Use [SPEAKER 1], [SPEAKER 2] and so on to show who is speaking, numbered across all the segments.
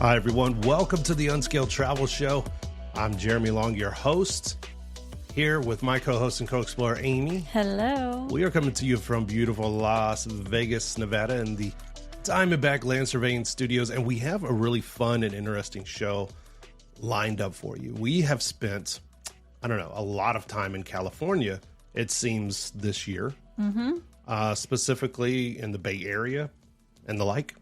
[SPEAKER 1] Hi, everyone. Welcome to the Unscaled Travel Show. I'm Jeremy Long, your host, here with my co-host and co-explorer, Amy.
[SPEAKER 2] Hello.
[SPEAKER 1] We are coming to you from beautiful Las Vegas, Nevada, in the Diamondback Land Surveying Studios, and we have a really fun and interesting show lined up for you. We have spent, a lot of time in California, it seems, this year, specifically in the Bay Area and the like.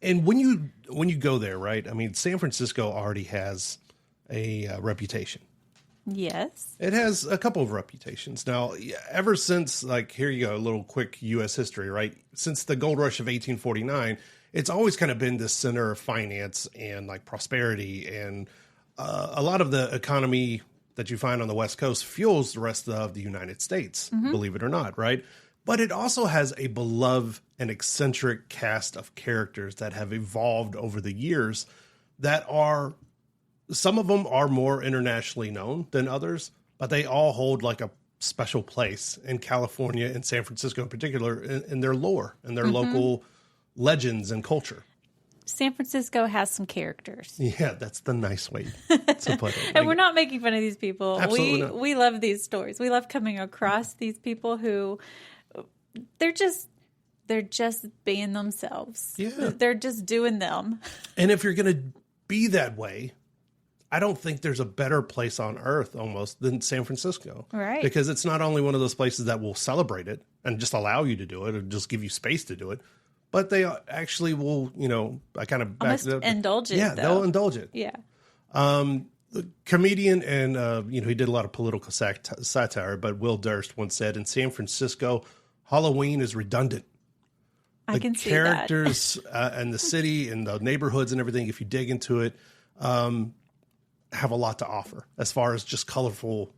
[SPEAKER 1] And when you go there, right? I mean, San Francisco already has a reputation.
[SPEAKER 2] Yes.
[SPEAKER 1] It has a couple of reputations. Now, ever since, here you go, a little quick U.S. history, right? Since the gold rush of 1849, it's always kind of been the center of finance and prosperity. And a lot of the economy that you find on the West Coast fuels the rest of the United States, believe it or not, right? But it also has a beloved and eccentric cast of characters that have evolved over the years that are, some of them are more internationally known than others, but they all hold a special place in California and San Francisco in particular in their lore and their local legends and culture.
[SPEAKER 2] San Francisco has some characters.
[SPEAKER 1] Yeah, that's the nice way to put it.
[SPEAKER 2] And we're not making fun of these people.
[SPEAKER 1] Absolutely not.
[SPEAKER 2] We love these stories. We love coming across these people who they're just being themselves.
[SPEAKER 1] Yeah.
[SPEAKER 2] They're just doing them.
[SPEAKER 1] And if you're going to be that way, I don't think there's a better place on earth almost than San Francisco.
[SPEAKER 2] Right.
[SPEAKER 1] Because it's not only one of those places that will celebrate it and just allow you to do it or just give you space to do it, but they actually will, I kind of back
[SPEAKER 2] almost indulge it.
[SPEAKER 1] Yeah,
[SPEAKER 2] though.
[SPEAKER 1] they'll indulge it.
[SPEAKER 2] Yeah.
[SPEAKER 1] The comedian and, he did a lot of political satire, but Will Durst once said, in San Francisco, Halloween is redundant.
[SPEAKER 2] I can see that.
[SPEAKER 1] The characters and the city and the neighborhoods and everything, if you dig into it, have a lot to offer as far as just colorful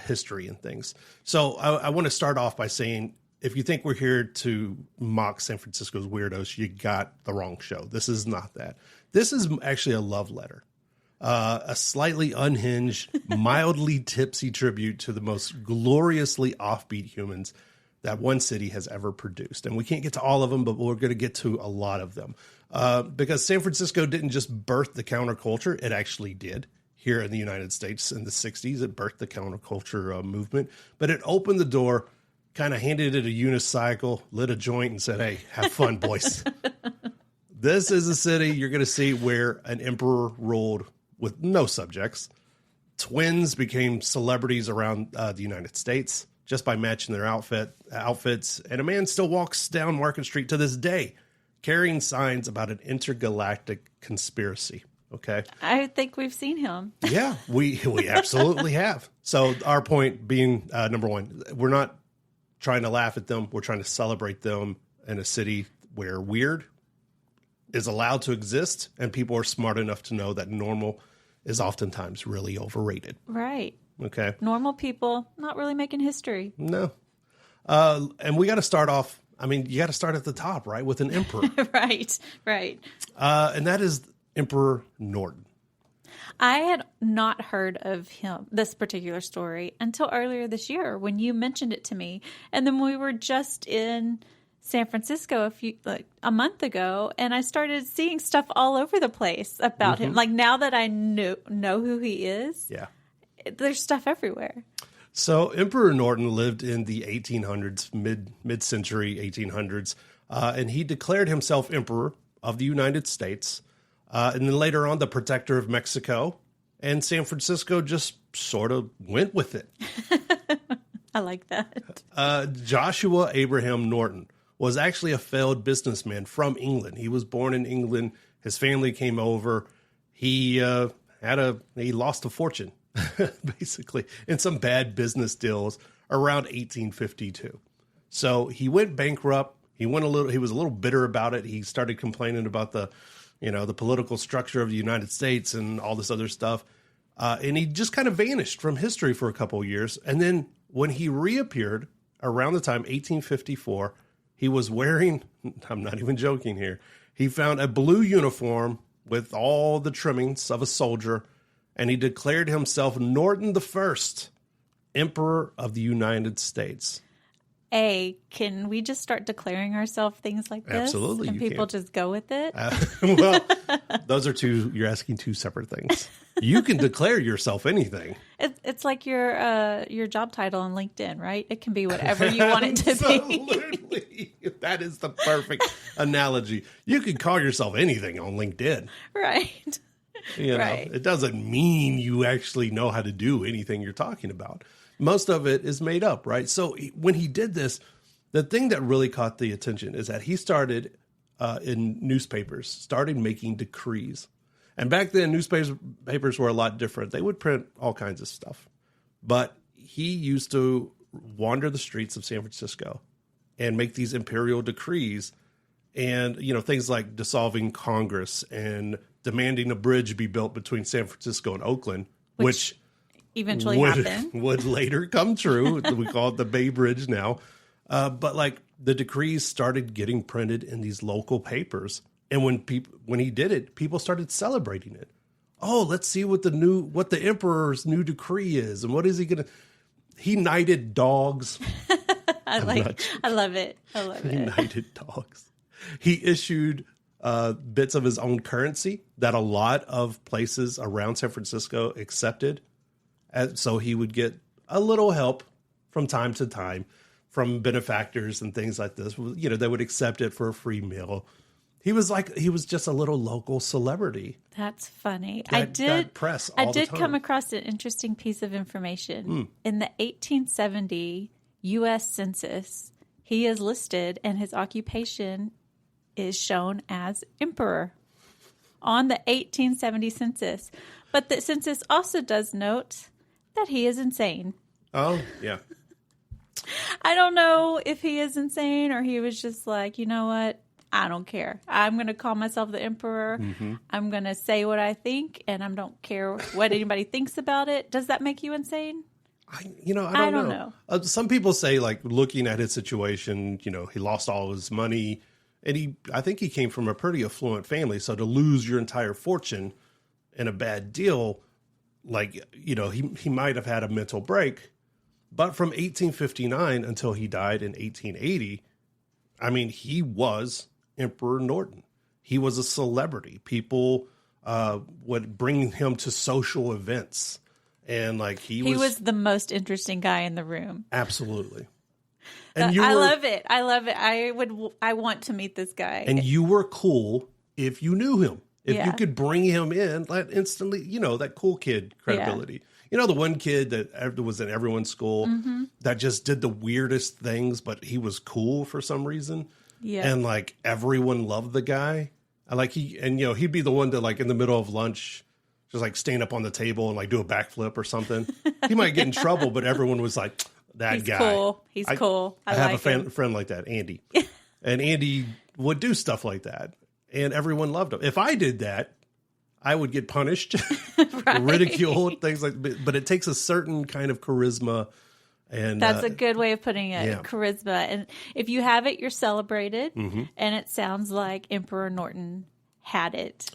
[SPEAKER 1] history and things. So I want to start off by saying, if you think we're here to mock San Francisco's weirdos, you got the wrong show. This is not that. This is actually a love letter. A slightly unhinged, mildly tipsy tribute to the most gloriously offbeat humans that one city has ever produced. And we can't get to all of them, but we're going to get to a lot of them. Because San Francisco didn't just birth the counterculture, it actually did. Here in the United States in the 60s, it birthed the counterculture movement. But it opened the door, kind of handed it a unicycle, lit a joint, and said, hey, have fun, boys. This is a city you're going to see where an emperor ruled with no subjects. Twins became celebrities around the United States just by matching their outfits. And a man still walks down Market Street to this day, carrying signs about an intergalactic conspiracy. Okay.
[SPEAKER 2] I think we've seen him.
[SPEAKER 1] Yeah, we absolutely have. So our point being, number one, we're not trying to laugh at them. We're trying to celebrate them in a city where weird is allowed to exist and people are smart enough to know that normal is oftentimes really overrated.
[SPEAKER 2] Right.
[SPEAKER 1] Okay.
[SPEAKER 2] Normal people not really making history.
[SPEAKER 1] No. And we got to start off, you got to start at the top, right? With an emperor.
[SPEAKER 2] Right.
[SPEAKER 1] And that is Emperor Norton.
[SPEAKER 2] I had not heard of this particular story, until earlier this year when you mentioned it to me. And then we were just in San Francisco a month ago, and I started seeing stuff all over the place about him. Now that I know who he is,
[SPEAKER 1] yeah,
[SPEAKER 2] there's stuff everywhere.
[SPEAKER 1] So Emperor Norton lived in the 1800s, mid-century 1800s, and he declared himself emperor of the United States. And then later on, the protector of Mexico, and San Francisco just sort of went with it.
[SPEAKER 2] I like that.
[SPEAKER 1] Joshua Abraham Norton was actually a failed businessman from England. He was born in England. His family came over. He lost a fortune, basically, in some bad business deals around 1852. So he went bankrupt. He was a little bitter about it. He started complaining about the political structure of the United States and all this other stuff. And he just kind of vanished from history for a couple of years. And then when he reappeared around the time 1854, he was wearing, I'm not even joking here, he found a blue uniform with all the trimmings of a soldier, and he declared himself Norton the First, Emperor of the United States.
[SPEAKER 2] can we just start declaring ourselves things like this?
[SPEAKER 1] Absolutely,
[SPEAKER 2] And
[SPEAKER 1] you
[SPEAKER 2] people
[SPEAKER 1] can.
[SPEAKER 2] just go with it?
[SPEAKER 1] Well, those are you're asking two separate things. You can declare yourself anything.
[SPEAKER 2] It's like your job title on LinkedIn, right? It can be whatever you want it to be.
[SPEAKER 1] Absolutely. That is the perfect analogy. You can call yourself anything on LinkedIn.
[SPEAKER 2] Right.
[SPEAKER 1] You know,
[SPEAKER 2] Right.
[SPEAKER 1] it doesn't mean you actually know how to do anything you're talking about. Most of it is made up, right? So when he did this, the thing that really caught the attention is that he started in newspapers, started making decrees. And back then, newspapers were a lot different. They would print all kinds of stuff. But he used to wander the streets of San Francisco and make these imperial decrees and, you know, things like dissolving Congress and demanding a bridge be built between San Francisco and Oakland, which
[SPEAKER 2] eventually happened.
[SPEAKER 1] Would later come true. We call it the Bay Bridge now. But like the decrees started getting printed in these local papers. And when he did it, people started celebrating it. Oh, let's see what the emperor's new decree is. And what is he going to, he knighted dogs.
[SPEAKER 2] I love it. I love it.
[SPEAKER 1] He knighted dogs. He issued bits of his own currency that a lot of places around San Francisco accepted. So he would get a little help from time to time from benefactors and things like this. You know, they would accept it for a free meal. He was just a little local celebrity.
[SPEAKER 2] That's funny.
[SPEAKER 1] I did
[SPEAKER 2] come across an interesting piece of information. In the 1870 U.S. Census, he is listed and his occupation is shown as emperor on the 1870 census. But the census also does note that he is insane.
[SPEAKER 1] Oh, yeah.
[SPEAKER 2] I don't know if he is insane or he was just like, you know what? I don't care. I'm going to call myself the emperor. Mm-hmm. I'm going to say what I think, and I don't care what anybody thinks about it. Does that make you insane?
[SPEAKER 1] I don't know. Some people say, like, looking at his situation, you know, he lost all his money, and I think he came from a pretty affluent family. So to lose your entire fortune in a bad deal, like, you know, he might have had a mental break. But from 1859 until he died in 1880, I mean, he was Emperor Norton. He was a celebrity. People would bring him to social events. And like he
[SPEAKER 2] was the most interesting guy in the room.
[SPEAKER 1] Absolutely.
[SPEAKER 2] And I love it. I want to meet this guy.
[SPEAKER 1] And you were cool if you knew him. If you could bring him in, like instantly, you know, that cool kid credibility. Yeah. You know, the one kid that was in everyone's school that just did the weirdest things, but he was cool for some reason. Yeah. And like everyone loved the guy. He'd be the one to like in the middle of lunch, just like stand up on the table and like do a backflip or something. He might get in trouble, but everyone was like, He's guy.
[SPEAKER 2] Cool. He's cool. I
[SPEAKER 1] have a friend like that, Andy. And Andy would do stuff like that. And everyone loved him. If I did that, I would get punished, right. Ridiculed, things like that. But it takes a certain kind of charisma. And
[SPEAKER 2] that's a good way of putting it, charisma. And if you have it, you're celebrated. And it sounds like Emperor Norton had it.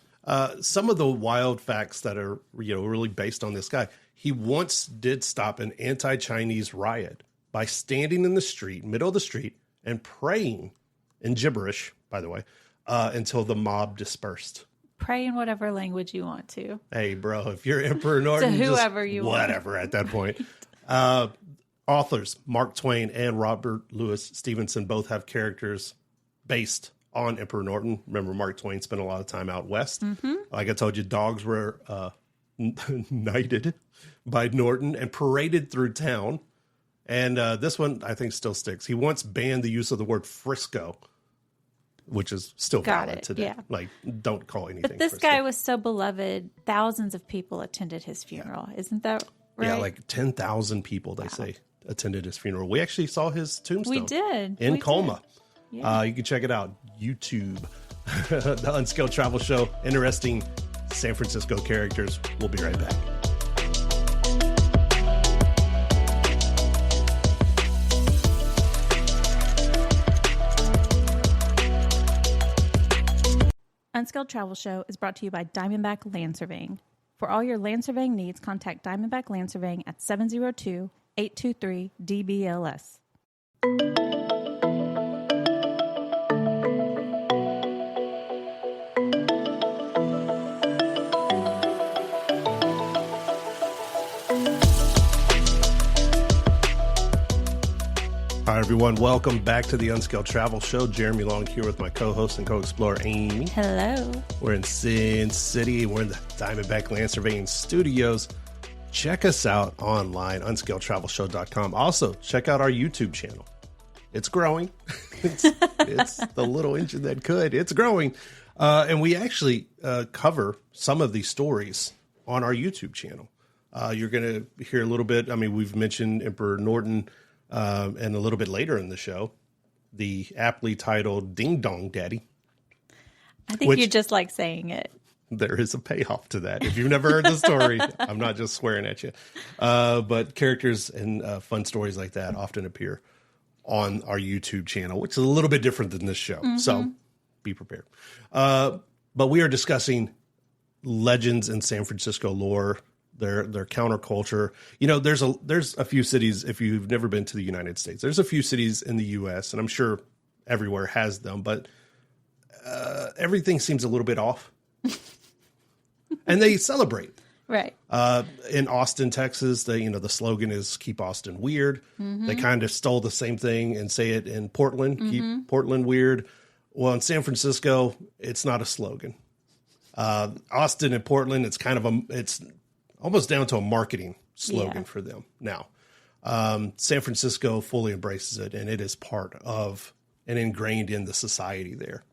[SPEAKER 1] Some of the wild facts that are, you know, really based on this guy. He once did stop an anti-Chinese riot by standing in the street, middle of the street, and praying in gibberish, by the way, until the mob dispersed.
[SPEAKER 2] Pray in whatever language you want to.
[SPEAKER 1] Hey, bro, if you're Emperor Norton,
[SPEAKER 2] to whoever you
[SPEAKER 1] whatever
[SPEAKER 2] want.
[SPEAKER 1] At that point. Authors Mark Twain and Robert Louis Stevenson both have characters based on Emperor Norton. Remember, Mark Twain spent a lot of time out west. Like I told you, dogs were knighted by Norton and paraded through town. And this one, I think, still sticks. He once banned the use of the word Frisco, which is still valid today. Yeah. Like, don't call anything
[SPEAKER 2] But this
[SPEAKER 1] Frisco.
[SPEAKER 2] guy was so beloved, thousands of people attended his funeral. Yeah. Isn't that right?
[SPEAKER 1] Yeah, like 10,000 people, they say, attended his funeral. We actually saw his tombstone.
[SPEAKER 2] We did.
[SPEAKER 1] In Colma. Yeah. You can check it out. YouTube. The Unskilled Travel Show. Interesting San Francisco characters. We'll be right back.
[SPEAKER 2] Unskilled Travel Show is brought to you by Diamondback Land Surveying. For all your land surveying needs, contact Diamondback Land Surveying at 702-823-DBLS.
[SPEAKER 1] right, everyone. Welcome back to the Unscaled Travel Show. Jeremy Long here with my co-host and co-explorer, Amy.
[SPEAKER 2] Hello.
[SPEAKER 1] We're in Sin City. We're in the Diamondback Land Surveying Studios. Check us out online, unscaledtravelshow.com. Also, check out our YouTube channel. It's growing. it's the little engine that could. It's growing. And we actually cover some of these stories on our YouTube channel. You're going to hear a little bit. I mean, we've mentioned Emperor Norton and a little bit later in the show, the aptly titled Ding Dong Daddy.
[SPEAKER 2] I think you just like saying it.
[SPEAKER 1] There is a payoff to that. If you've never heard the story, I'm not just swearing at you. But characters and fun stories like that often appear on our YouTube channel, which is a little bit different than this show. Mm-hmm. So be prepared. But we are discussing legends in San Francisco lore, their counterculture. You know, there's a few cities, if you've never been to the United States, there's a few cities in the U.S., and I'm sure everywhere has them, but everything seems a little bit off. And they celebrate.
[SPEAKER 2] Right.
[SPEAKER 1] In Austin, Texas, the slogan is "Keep Austin Weird." Mm-hmm. They kind of stole the same thing and say it in Portland, mm-hmm. Keep Portland Weird. Well, in San Francisco, it's not a slogan. Austin and Portland, it's almost down to a marketing slogan for them now. San Francisco fully embraces it, and it is part of and ingrained in the society there.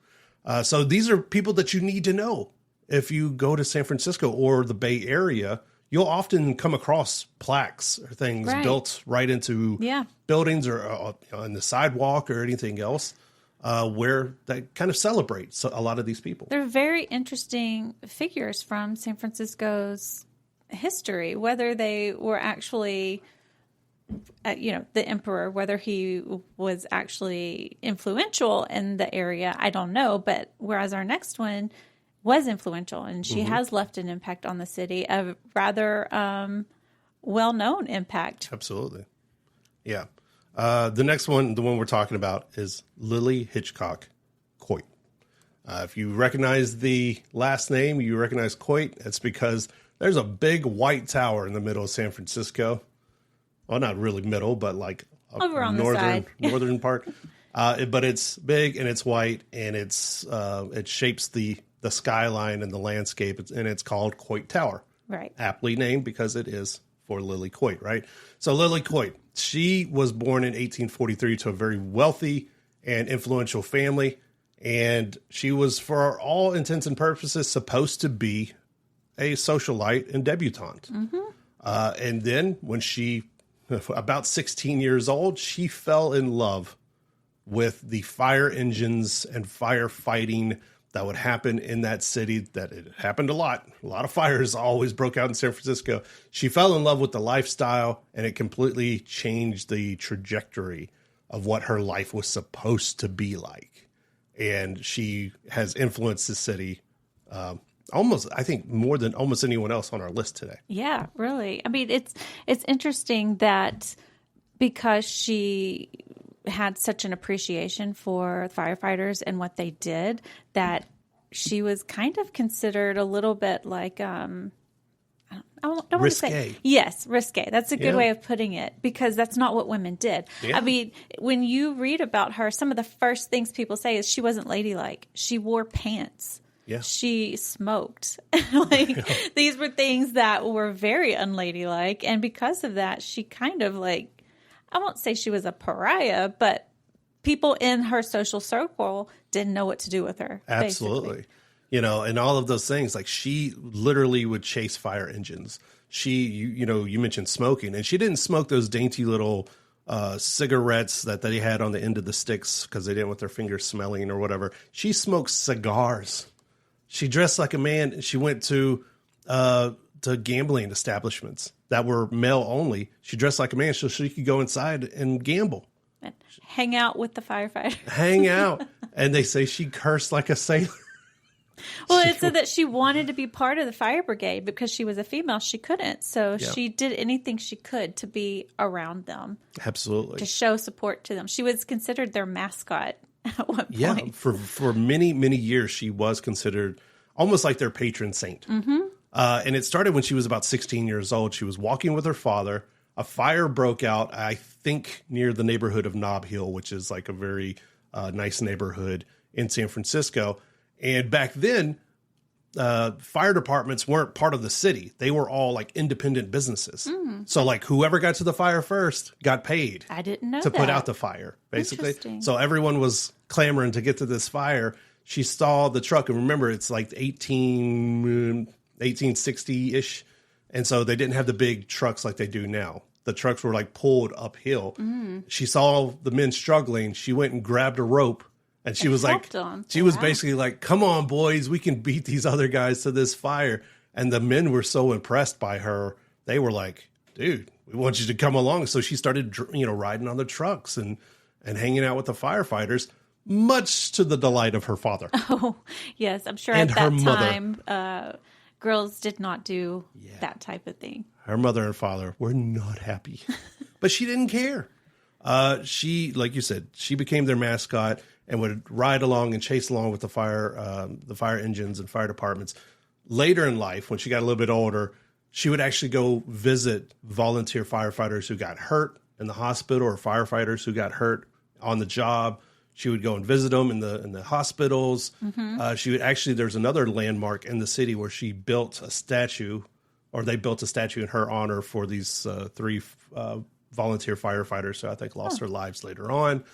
[SPEAKER 1] So these are people that you need to know. If you go to San Francisco or the Bay Area, you'll often come across plaques or things built right into buildings or on the sidewalk or anything else where that kind of celebrates a lot of these people.
[SPEAKER 2] They're very interesting figures from San Francisco's history, whether they were actually, the emperor, whether he was actually influential in the area, I don't know. But whereas our next one was influential, and she mm-hmm. has left an impact on the city, a rather well-known impact.
[SPEAKER 1] Absolutely. Yeah. The next one, the one we're talking about, is Lily Hitchcock Coit. If you recognize the last name, you recognize Coit, it's because there's a big white tower in the middle of San Francisco. Well, not really middle, but like
[SPEAKER 2] over on the side.
[SPEAKER 1] northern part. But it's big and it's white, and it shapes the skyline and the landscape, and it's called Coit Tower.
[SPEAKER 2] Right.
[SPEAKER 1] Aptly named because it is for Lily Coit, right? So Lily Coit, she was born in 1843 to a very wealthy and influential family, and she was, for all intents and purposes, supposed to be a socialite and debutante. Mm-hmm. And then when she, about 16 years old, she fell in love with the fire engines and firefighting that would happen in that city. That it happened a lot. A lot of fires always broke out in San Francisco. She fell in love with the lifestyle, and it completely changed the trajectory of what her life was supposed to be like. And she has influenced the city almost, I think, more than almost anyone else on our list today.
[SPEAKER 2] Yeah, really. I mean, it's interesting that because she had such an appreciation for firefighters and what they did, that she was kind of considered a little bit like, I don't want to say. Yes, risque. That's a good way of putting it, because that's not what women did. Yeah. I mean, when you read about her, some of the first things people say is she wasn't ladylike. She wore pants. Yeah. She smoked. These were things that were very unladylike. And because of that, she kind of I won't say she was a pariah, but people in her social circle didn't know what to do with her.
[SPEAKER 1] Absolutely. Basically. And all of those things, she literally would chase fire engines. You mentioned smoking, and she didn't smoke those dainty little cigarettes that they had on the end of the sticks because they didn't want their fingers smelling or whatever. She smoked cigars. She dressed like a man. She went to gambling establishments that were male only. She dressed like a man so she could go inside and gamble.
[SPEAKER 2] And hang out with the firefighters.
[SPEAKER 1] Hang out. And they say she cursed like a sailor.
[SPEAKER 2] Well, it said that she wanted to be part of the fire brigade because she was a female. She couldn't. So she did anything she could to be around them.
[SPEAKER 1] Absolutely. To
[SPEAKER 2] show support to them. She was considered their mascot at one point.
[SPEAKER 1] Yeah, for many, many years, she was considered almost like their patron saint. Mm-hmm. And it started when she was about 16 years old. She was walking with her father a fire broke out, I think, near the neighborhood of Nob Hill, which is like a very nice neighborhood in San Francisco. And back then, fire departments weren't part of the city. They were all like independent businesses. So like whoever got to the fire first got paid.
[SPEAKER 2] I didn't know
[SPEAKER 1] to
[SPEAKER 2] that.
[SPEAKER 1] put out the fire, basically.
[SPEAKER 2] Interesting.
[SPEAKER 1] So everyone was clamoring to get to this fire. She saw the truck, and remember, it's like 1860-ish. And so they didn't have the big trucks like they do now. The trucks were like pulled uphill. She saw the men struggling. She went and grabbed a rope, and she was like, she was basically like, come on, boys, we can beat these other guys to this fire. And the men were so impressed by her. They were like, dude, we want you to come along. So she started, riding on the trucks and hanging out with the firefighters, much to the delight of her father.
[SPEAKER 2] Oh, yes. I'm sure
[SPEAKER 1] And
[SPEAKER 2] at
[SPEAKER 1] her
[SPEAKER 2] that
[SPEAKER 1] mother.
[SPEAKER 2] time, girls did not do that type of thing.
[SPEAKER 1] Her mother and father were not happy, but she didn't care. She, like you said, she became their mascot and would ride along and chase along with the fire engines and fire departments. Later in life, when she got a little bit older, she would actually go visit volunteer firefighters who got hurt in the hospital or firefighters who got hurt on the job. She would go and visit them in the hospitals. She would actually, there's another landmark in the city where she built a statue, or they built a statue in her honor for these three volunteer firefighters who I think lost their lives later on.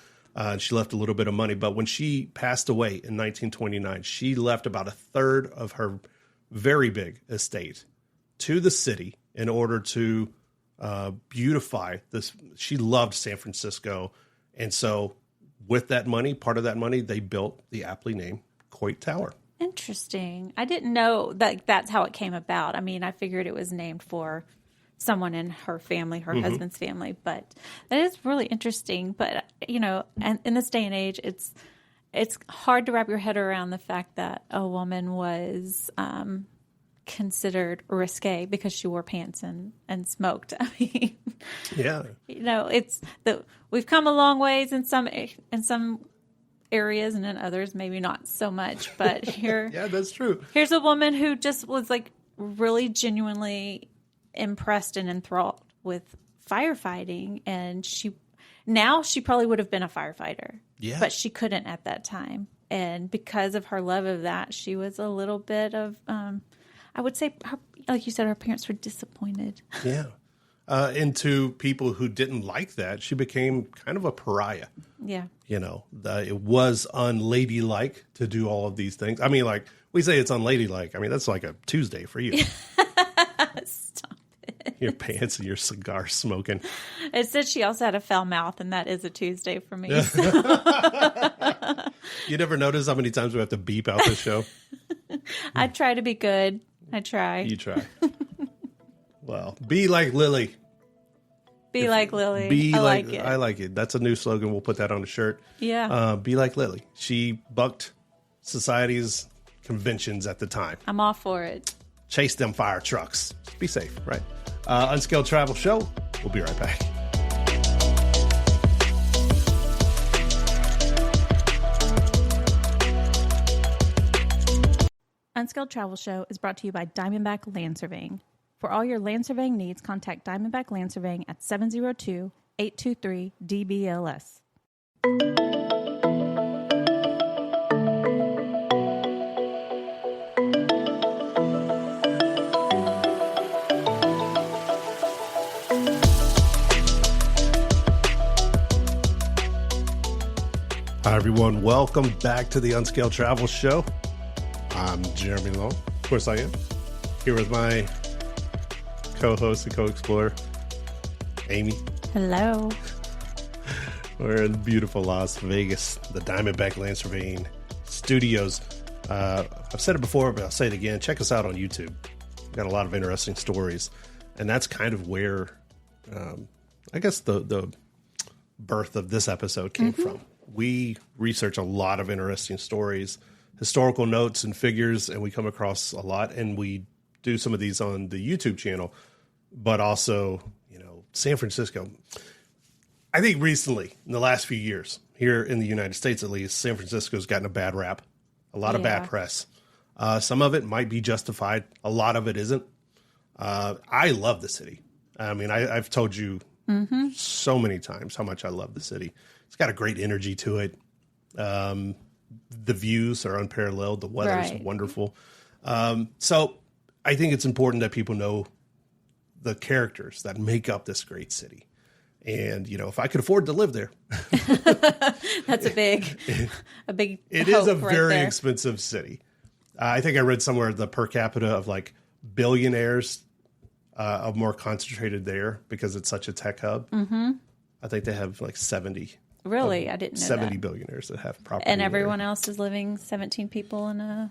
[SPEAKER 1] She left a little bit of money. But when she passed away in 1929, she left about a third of her very big estate to the city in order to beautify this. She loved San Francisco. And so with that money, part of that money, they built the aptly named Coit Tower.
[SPEAKER 2] Interesting. I didn't know that that's how it came about. I mean, I figured it was named for someone in her family, her husband's family, but that is really interesting. But, and in this day and age, it's hard to wrap your head around the fact that a woman was considered risque because she wore pants and smoked. I mean,
[SPEAKER 1] yeah,
[SPEAKER 2] we've come a long ways in some areas, and in others maybe not so much. But here,
[SPEAKER 1] yeah, that's true.
[SPEAKER 2] Here's a woman who just was like really genuinely impressed and enthralled with firefighting, and she probably would have been a firefighter, but she couldn't at that time. And because of her love of that, she was a little bit of I would say, like you said, her parents were disappointed.
[SPEAKER 1] Yeah. And to people who didn't like that, she became kind of a pariah.
[SPEAKER 2] Yeah.
[SPEAKER 1] It was unladylike to do all of these things. I mean, like, we say it's unladylike. I mean, that's like a Tuesday for you.
[SPEAKER 2] Stop it.
[SPEAKER 1] Your pants and your cigar smoking.
[SPEAKER 2] It said she also had a foul mouth, and that is a Tuesday for me. So.
[SPEAKER 1] You never notice how many times we have to beep out this show?
[SPEAKER 2] I try to be good. I try.
[SPEAKER 1] You try. Well, be like Lily.
[SPEAKER 2] Be like Lily.
[SPEAKER 1] I
[SPEAKER 2] like it.
[SPEAKER 1] I like it. That's a new slogan. We'll put that on a shirt.
[SPEAKER 2] Yeah.
[SPEAKER 1] Be like Lily. She bucked society's conventions at the time.
[SPEAKER 2] I'm all for it.
[SPEAKER 1] Chase them fire trucks. Be safe, right? Unskilled Travel Show. We'll be right back.
[SPEAKER 3] Unskilled Travel Show is brought to you by Diamondback Land Surveying. For all your land surveying needs, contact Diamondback Land Surveying at 702-823-DBLS.
[SPEAKER 1] Hi, everyone. Welcome back to the Unskilled Travel Show. I'm Jeremy Long. Of course, I am. Here with my co-host and co-explorer, Amy.
[SPEAKER 2] Hello.
[SPEAKER 1] We're in beautiful Las Vegas, the Diamondback Land Surveying Studios. I've said it before, but I'll say it again. Check us out on YouTube. We've got a lot of interesting stories. And that's kind of where, I guess, the birth of this episode came from. We research a lot of interesting stories, historical notes and figures, and we come across a lot. And we do some of these on the YouTube channel, but also, San Francisco. I think recently, in the last few years, here in the United States at least, San Francisco's gotten a bad rap, a lot of bad press. Some of it might be justified. A lot of it isn't. I love the city. I mean, I've told you so many times how much I love the city. It's got a great energy to it. The views are unparalleled. The weather is wonderful. So I think it's important that people know the characters that make up this great city. And, you know, if I could afford to live there.
[SPEAKER 2] That's a big
[SPEAKER 1] It is a very expensive city. I think I read somewhere the per capita of like billionaires are more concentrated there because it's such a tech hub. Mm-hmm. I think they have like 70.
[SPEAKER 2] Really? I didn't know
[SPEAKER 1] 70
[SPEAKER 2] that.
[SPEAKER 1] billionaires that have property.
[SPEAKER 2] And everyone else is living 17 people in a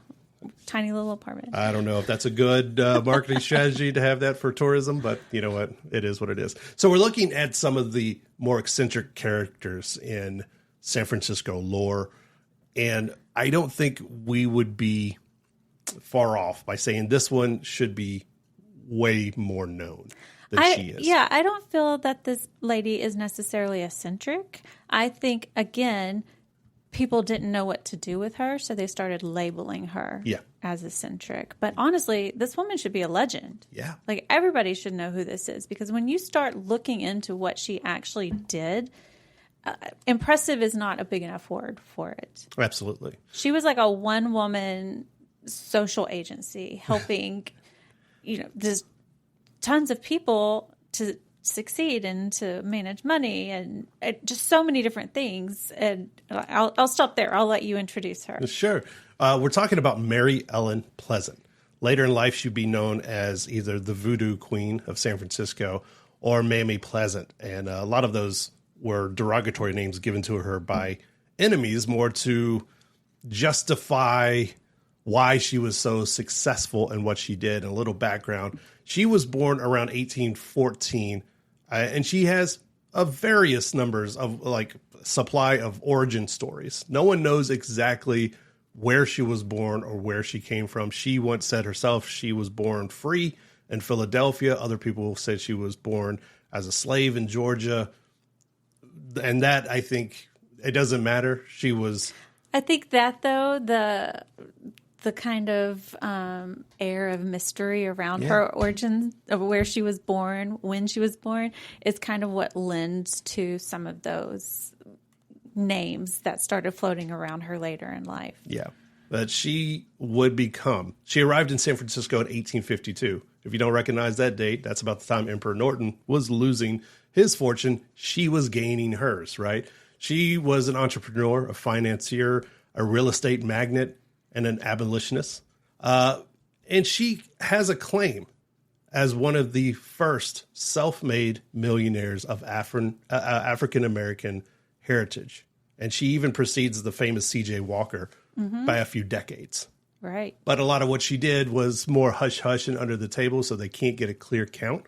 [SPEAKER 2] tiny little apartment.
[SPEAKER 1] I don't know if that's a good marketing strategy to have that for tourism, but you know what? It is what it is. So we're looking at some of the more eccentric characters in San Francisco lore. And I don't think we would be far off by saying this one should be way more known than she is.
[SPEAKER 2] Yeah, I don't feel that this lady is necessarily eccentric. I think, again, people didn't know what to do with her, so they started labeling her as eccentric. But honestly, this woman should be a legend.
[SPEAKER 1] Yeah.
[SPEAKER 2] Like, everybody should know who this is, because when you start looking into what she actually did, impressive is not a big enough word for it.
[SPEAKER 1] Absolutely.
[SPEAKER 2] She was like a one-woman social agency helping, just tons of people to succeed and to manage money and just so many different things. And I'll stop there. I'll let you introduce her.
[SPEAKER 1] Sure. We're talking about Mary Ellen Pleasant. Later in life, she'd be known as either the Voodoo Queen of San Francisco or Mammy Pleasant. And a lot of those were derogatory names given to her by enemies, more to justify why she was so successful in what she did. And a little background. She was born around 1814, and she has a various numbers of like supply of origin stories. No one knows exactly where she was born or where she came from. She once said herself she was born free in Philadelphia. Other people said she was born as a slave in Georgia. And that, I think, it doesn't matter. She was...
[SPEAKER 2] I think that, though, the kind of air of mystery around her origins, of where she was born, when she was born, is kind of what lends to some of those names that started floating around her later in life.
[SPEAKER 1] Yeah, but she arrived in San Francisco in 1852. If you don't recognize that date, that's about the time Emperor Norton was losing his fortune. She was gaining hers, right? She was an entrepreneur, a financier, a real estate magnate, and an abolitionist. And she has a claim as one of the first self-made millionaires of African-American heritage. And she even precedes the famous C.J. Walker by a few decades.
[SPEAKER 2] Right.
[SPEAKER 1] But a lot of what she did was more hush-hush and under the table, so they can't get a clear count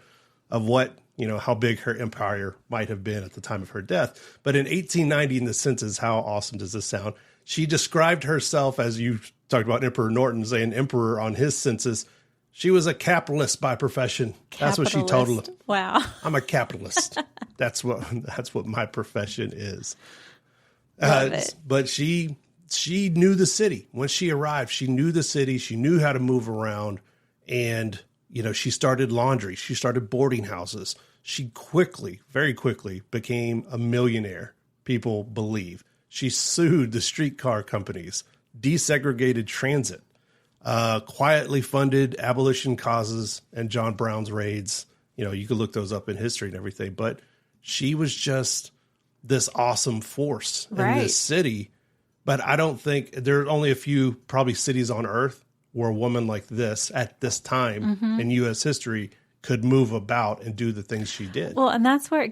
[SPEAKER 1] of what, how big her empire might have been at the time of her death. But in 1890, in the census, how awesome does this sound? She described herself, as you talked about Emperor Norton saying emperor on his census, she was a capitalist by profession. That's what she told him.
[SPEAKER 2] Wow.
[SPEAKER 1] I'm a capitalist. That's what my profession is. But she knew the city. When she arrived, she knew the city. She knew how to move around. And, she started laundry. She started boarding houses. She very quickly became a millionaire, people believe. She sued the streetcar companies, desegregated transit, quietly funded abolition causes and John Brown's raids. You could look those up in history and everything. But she was just this awesome force in this city. But I don't think there are only a few probably cities on earth where a woman like this at this time in U.S. history could move about and do the things she did.
[SPEAKER 2] Well, and that's where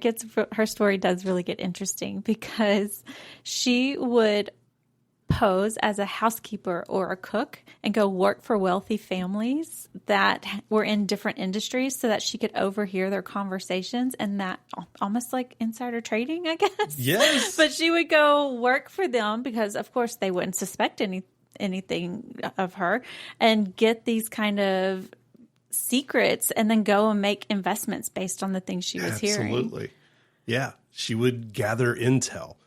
[SPEAKER 2] her story does really get interesting, because she would pose as a housekeeper or a cook and go work for wealthy families that were in different industries so that she could overhear their conversations, and that almost like insider trading, I guess.
[SPEAKER 1] Yes.
[SPEAKER 2] But she would go work for them because, of course, they wouldn't suspect anything of her, and get these kind of secrets and then go and make investments based on the things she was hearing.
[SPEAKER 1] Absolutely. Yeah. She would gather intel,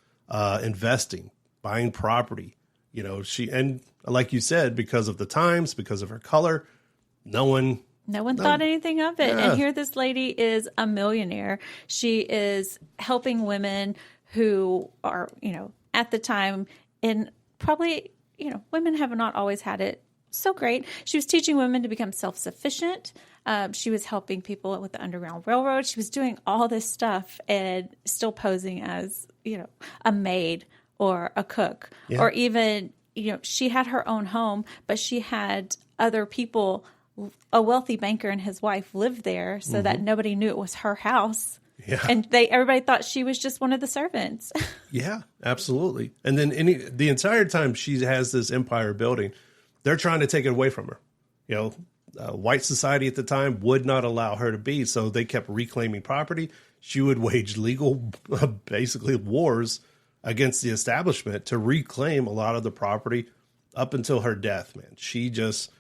[SPEAKER 1] investing, buying property, and like you said, because of the times, because of her color, no one
[SPEAKER 2] No one thought anything of it.
[SPEAKER 1] Yeah.
[SPEAKER 2] And here this lady is a millionaire. She is helping women who are, at the time in probably, women have not always had it so great. She was teaching women to become self-sufficient. She was helping people with the Underground Railroad. She was doing all this stuff and still posing as, a maid or a cook or even, she had her own home, but she had other people. A wealthy banker and his wife lived there so that nobody knew it was her house.
[SPEAKER 1] Yeah.
[SPEAKER 2] And everybody thought she was just one of the servants.
[SPEAKER 1] Yeah, absolutely. And then the entire time she has this empire building, they're trying to take it away from her. White society at the time would not allow her to be, so they kept reclaiming property. She would wage legal, basically, wars against the establishment to reclaim a lot of the property up until her death, man. She just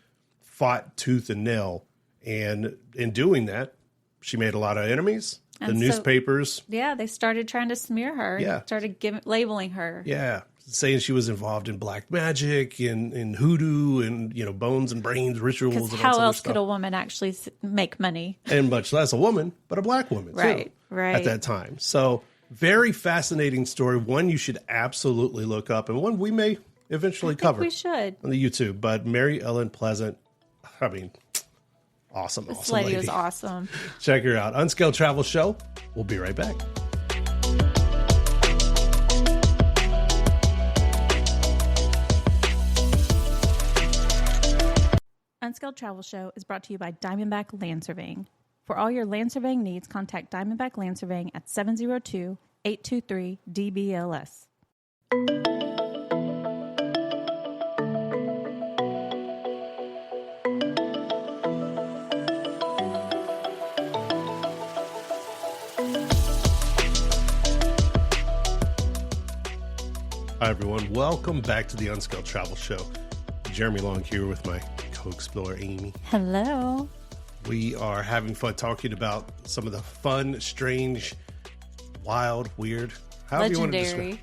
[SPEAKER 1] fought tooth and nail. And in doing that, she made a lot of enemies. The newspapers.
[SPEAKER 2] Yeah, they started trying to smear her.
[SPEAKER 1] Yeah.
[SPEAKER 2] Started labeling her.
[SPEAKER 1] Yeah. Saying she was involved in black magic and hoodoo and, bones and brains rituals.
[SPEAKER 2] Because
[SPEAKER 1] and
[SPEAKER 2] how
[SPEAKER 1] all
[SPEAKER 2] else
[SPEAKER 1] stuff.
[SPEAKER 2] could a woman actually make money?
[SPEAKER 1] And much less a woman, but a black woman, too.
[SPEAKER 2] Right.
[SPEAKER 1] At that time. So very fascinating story. One you should absolutely look up, and one we may eventually cover.
[SPEAKER 2] We should.
[SPEAKER 1] On the YouTube. But Mary Ellen Pleasant, awesome.
[SPEAKER 2] This lady was awesome.
[SPEAKER 1] Check her out. Unscaled Travel Show. We'll be right back.
[SPEAKER 3] Unscaled Travel Show is brought to you by Diamondback Land Surveying. For all your land surveying needs, contact Diamondback Land Surveying at 702-823-DBLS.
[SPEAKER 1] Hi, everyone. Welcome back to the Unscaled Travel Show. Jeremy Long here with my co-explorer, Amy.
[SPEAKER 2] Hello.
[SPEAKER 1] We are having fun talking about some of the fun, strange, wild, weird, however you want to describe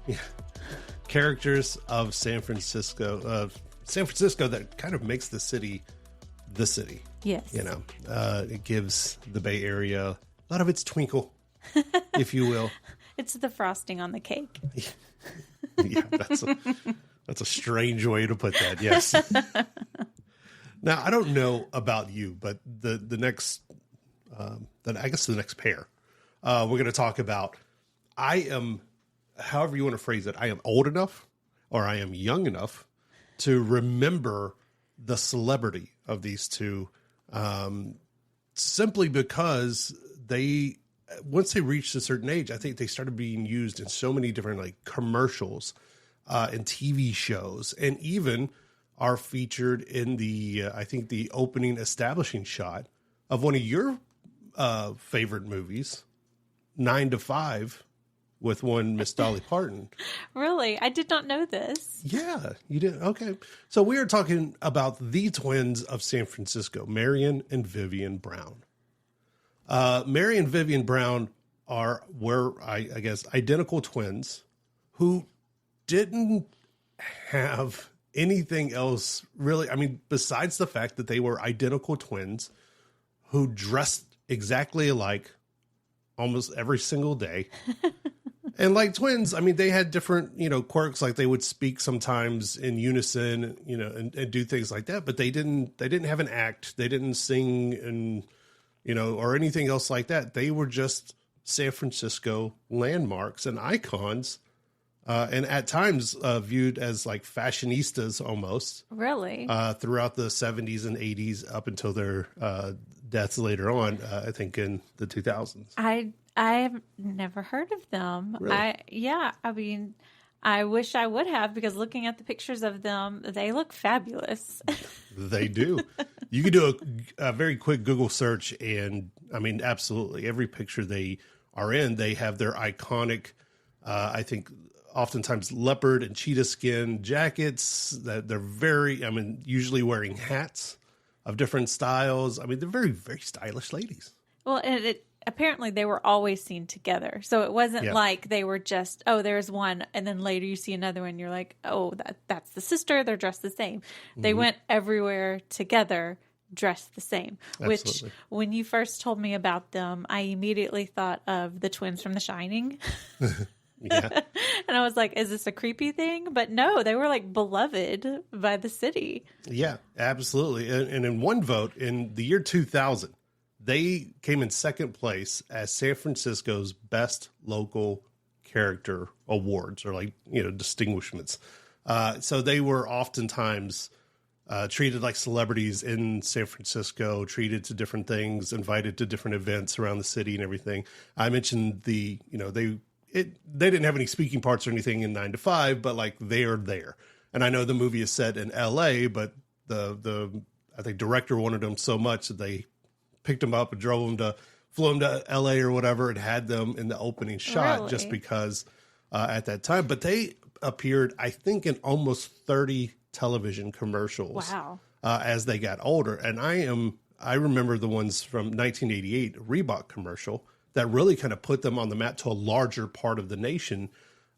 [SPEAKER 1] characters of San Francisco. That kind of makes the city the city.
[SPEAKER 2] Yes.
[SPEAKER 1] It gives the Bay Area a lot of its twinkle, if you will.
[SPEAKER 2] It's the frosting on the cake.
[SPEAKER 1] Yeah, that's a strange way to put that. Yes. Now, I don't know about you, but the next pair we're going to talk about. I am, however you want to phrase it, I am old enough or I am young enough to remember the celebrity of these two, simply because once they reached a certain age, I think they started being used in so many different commercials and TV shows, and even are featured in the opening establishing shot of one of your favorite movies, 9 to 5, with one Miss Dolly Parton.
[SPEAKER 2] Really? I did not know this.
[SPEAKER 1] Yeah, you did. Okay. So we are talking about the twins of San Francisco, Marion and Vivian Brown. Mary and Vivian Brown were I guess, identical twins who didn't have anything else really. I mean, besides the fact that they were identical twins who dressed exactly alike almost every single day. And like twins, I mean, they had different, quirks. Like they would speak sometimes in unison, and do things like that. But they didn't have an act. They didn't sing and, or anything else like that. They were just San Francisco landmarks and icons. And at times viewed as like fashionistas almost.
[SPEAKER 2] Really?
[SPEAKER 1] Throughout the 70s and 80s up until their deaths later on, I think in the 2000s.
[SPEAKER 2] I have never heard of them.
[SPEAKER 1] Really?
[SPEAKER 2] I mean, I wish I would have, because looking at the pictures of them, they look fabulous.
[SPEAKER 1] They do. You can do a very quick Google search, and I mean, absolutely every picture they are in, they have their iconic, I think, oftentimes leopard and cheetah skin jackets that they're usually wearing hats of different styles. I mean, they're very, very stylish ladies.
[SPEAKER 2] Well, and apparently they were always seen together. So it wasn't like they were just, there's one, and then later you see another one, you're like, that's the sister, they're dressed the same. They went everywhere together dressed the same,
[SPEAKER 1] Absolutely.
[SPEAKER 2] which when you first told me about them, I immediately thought of the twins from The Shining.
[SPEAKER 1] Yeah.
[SPEAKER 2] And I was like, is this a creepy thing? But no, they were like beloved by the city.
[SPEAKER 1] Yeah, absolutely. And in one vote in the year 2000, they came in second place as San Francisco's best local character awards, or like, distinguishments. So they were oftentimes treated like celebrities in San Francisco, treated to different things, invited to different events around the city and everything. I mentioned they didn't have any speaking parts or anything in 9 to 5, but like they are there. And I know the movie is set in LA, but I think director wanted them so much that they picked them up and flew them to LA or whatever, and had them in the opening shot.
[SPEAKER 2] Really?
[SPEAKER 1] Just because at that time. But they appeared, I think, in almost 30 television commercials.
[SPEAKER 2] Wow.
[SPEAKER 1] As they got older. And I remember the ones from 1988, Reebok commercial, that really kind of put them on the map to a larger part of the nation.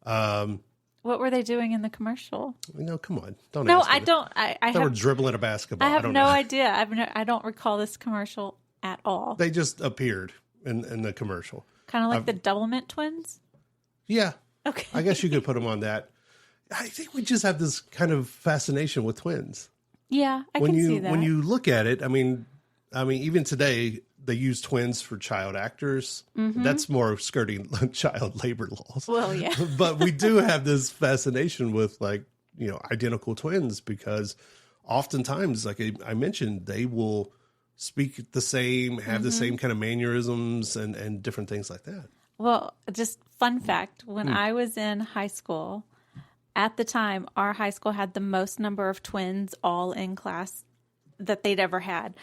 [SPEAKER 2] What were they doing in the commercial?
[SPEAKER 1] Come on. Don't
[SPEAKER 2] No,
[SPEAKER 1] ask me
[SPEAKER 2] I
[SPEAKER 1] that.
[SPEAKER 2] don't.
[SPEAKER 1] They were dribbling a basketball.
[SPEAKER 2] I have
[SPEAKER 1] don't
[SPEAKER 2] no
[SPEAKER 1] know.
[SPEAKER 2] idea. I don't recall this commercial at all.
[SPEAKER 1] They just appeared in the commercial.
[SPEAKER 2] Kind of like the Doublemint twins?
[SPEAKER 1] Yeah.
[SPEAKER 2] Okay.
[SPEAKER 1] I guess you could put them on that. I think we just have this kind of fascination with twins.
[SPEAKER 2] Yeah, I can see that.
[SPEAKER 1] When you look at it, I mean, even today, they use twins for child actors.
[SPEAKER 2] Mm-hmm.
[SPEAKER 1] That's more skirting child labor laws.
[SPEAKER 2] Well, yeah.
[SPEAKER 1] But we do have this fascination with identical twins, because oftentimes, like I mentioned, they will speak the same, have the same kind of mannerisms and different things like that.
[SPEAKER 2] Well, just fun fact, when I was in high school, at the time, our high school had the most number of twins all in class that they'd ever had.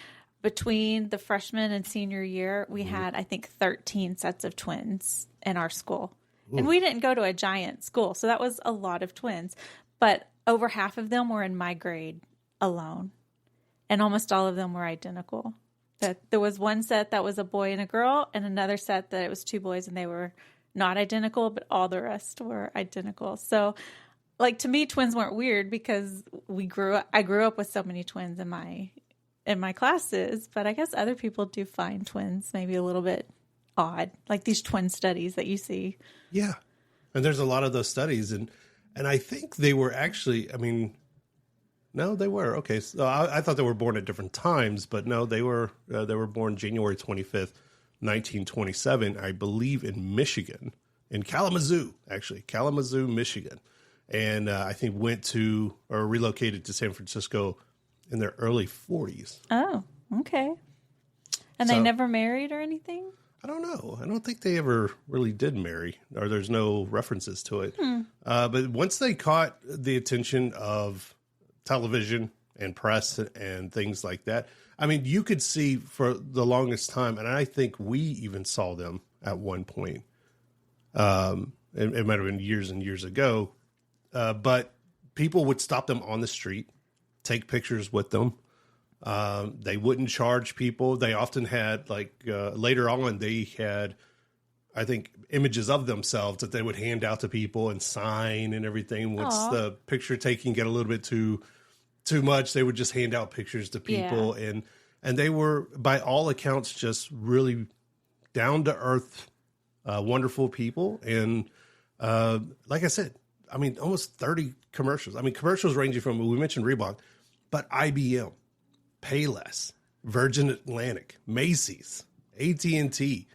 [SPEAKER 2] Between the freshman and senior year, we had, I think, 13 sets of twins in our school. Ooh. And we didn't go to a giant school, so that was a lot of twins. But over half of them were in my grade alone. And almost all of them were identical. There was one set that was a boy and a girl, and another set that it was two boys, and they were not identical, but all the rest were identical. So, like, to me, twins weren't weird, because I grew up with so many twins in my classes, but I guess other people do find twins maybe a little bit odd, like these twin studies that you see.
[SPEAKER 1] Yeah. And there's a lot of those studies, and I think they were actually, no, they were. Okay. So I thought they were born at different times, but no, they were born January 25th, 1927, I believe in Michigan, in Kalamazoo, Michigan. And I think relocated to San Francisco in their early 40s.
[SPEAKER 2] Oh, okay. And they never married or anything?
[SPEAKER 1] I don't know. I don't think they ever really did marry, or there's no references to it. But once they caught the attention of television and press and things like that, you could see for the longest time, and I think we even saw them at one point. It might have been years and years ago, but people would stop them on the street, take pictures with them. They wouldn't charge people. They often had, later on, they had, I think, images of themselves that they would hand out to people and sign and everything. Once the picture taking get a little bit too much, they would just hand out pictures to people. Yeah. And they were, by all accounts, just really down to earth, wonderful people. And like I said, almost 30 commercials. Commercials ranging from, we mentioned Reebok, but IBM, Payless, Virgin Atlantic, Macy's, AT&T.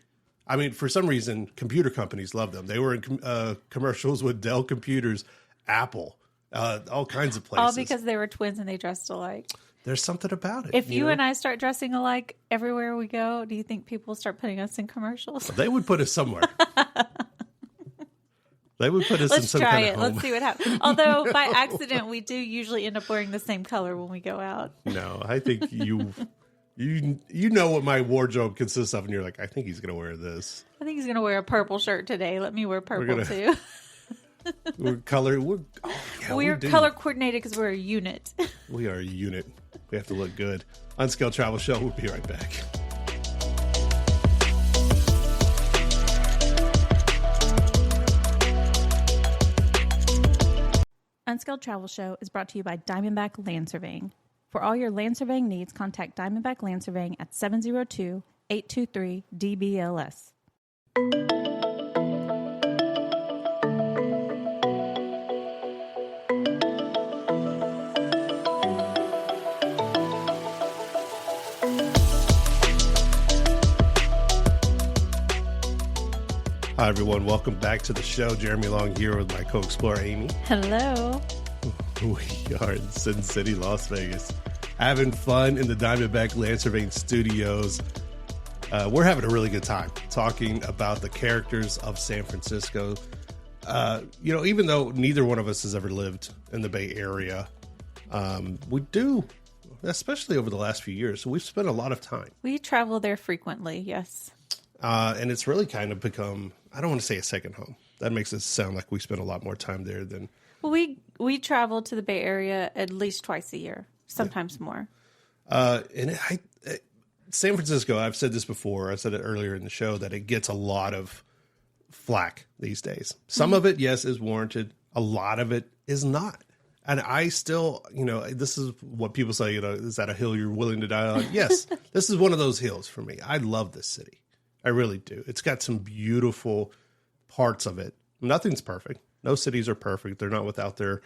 [SPEAKER 1] For some reason, computer companies love them. They were in commercials with Dell Computers, Apple, all kinds of places.
[SPEAKER 2] All because they were twins and they dressed alike.
[SPEAKER 1] There's something about it.
[SPEAKER 2] If you and I start dressing alike everywhere we go, do you think people start putting us in commercials?
[SPEAKER 1] They would put us somewhere. They would put us in some kind of home.
[SPEAKER 2] Let's see what happens. Although by accident, we do usually end up wearing the same color when we go out.
[SPEAKER 1] No, I think you know what my wardrobe consists of, and you're like, I think he's going to wear this.
[SPEAKER 2] I think he's going to wear a purple shirt today. Let me wear purple too.
[SPEAKER 1] We're color
[SPEAKER 2] coordinated because we're a unit.
[SPEAKER 1] We are a unit. We have to look good. Unscaled Travel Show. We'll be right back.
[SPEAKER 3] Unscaled Travel Show is brought to you by Diamondback Land Surveying. For all your land surveying needs, contact Diamondback Land Surveying at 702-823-DBLS.
[SPEAKER 1] Hi, everyone. Welcome back to the show. Jeremy Long here with my co-explorer, Amy.
[SPEAKER 2] Hello.
[SPEAKER 1] We are in Sin City, Las Vegas, having fun in the Diamondback Land Surveying Studios. We're having a really good time talking about the characters of San Francisco. Even though neither one of us has ever lived in the Bay Area, we do, especially over the last few years. So we've spent a lot of time.
[SPEAKER 2] We travel there frequently, yes.
[SPEAKER 1] And it's really kind of become, I don't want to say a second home. That makes it sound like we spend a lot more time there than...
[SPEAKER 2] Well, we travel to the Bay Area at least twice a year, sometimes more.
[SPEAKER 1] San Francisco, I've said this before, I said it earlier in the show, that it gets a lot of flack these days. Some of it, yes, is warranted. A lot of it is not. And I still, this is what people say, is that a hill you're willing to die on? Yes, this is one of those hills for me. I love this city. I really do. It's got some beautiful parts of it. Nothing's perfect. No cities are perfect. They're not without their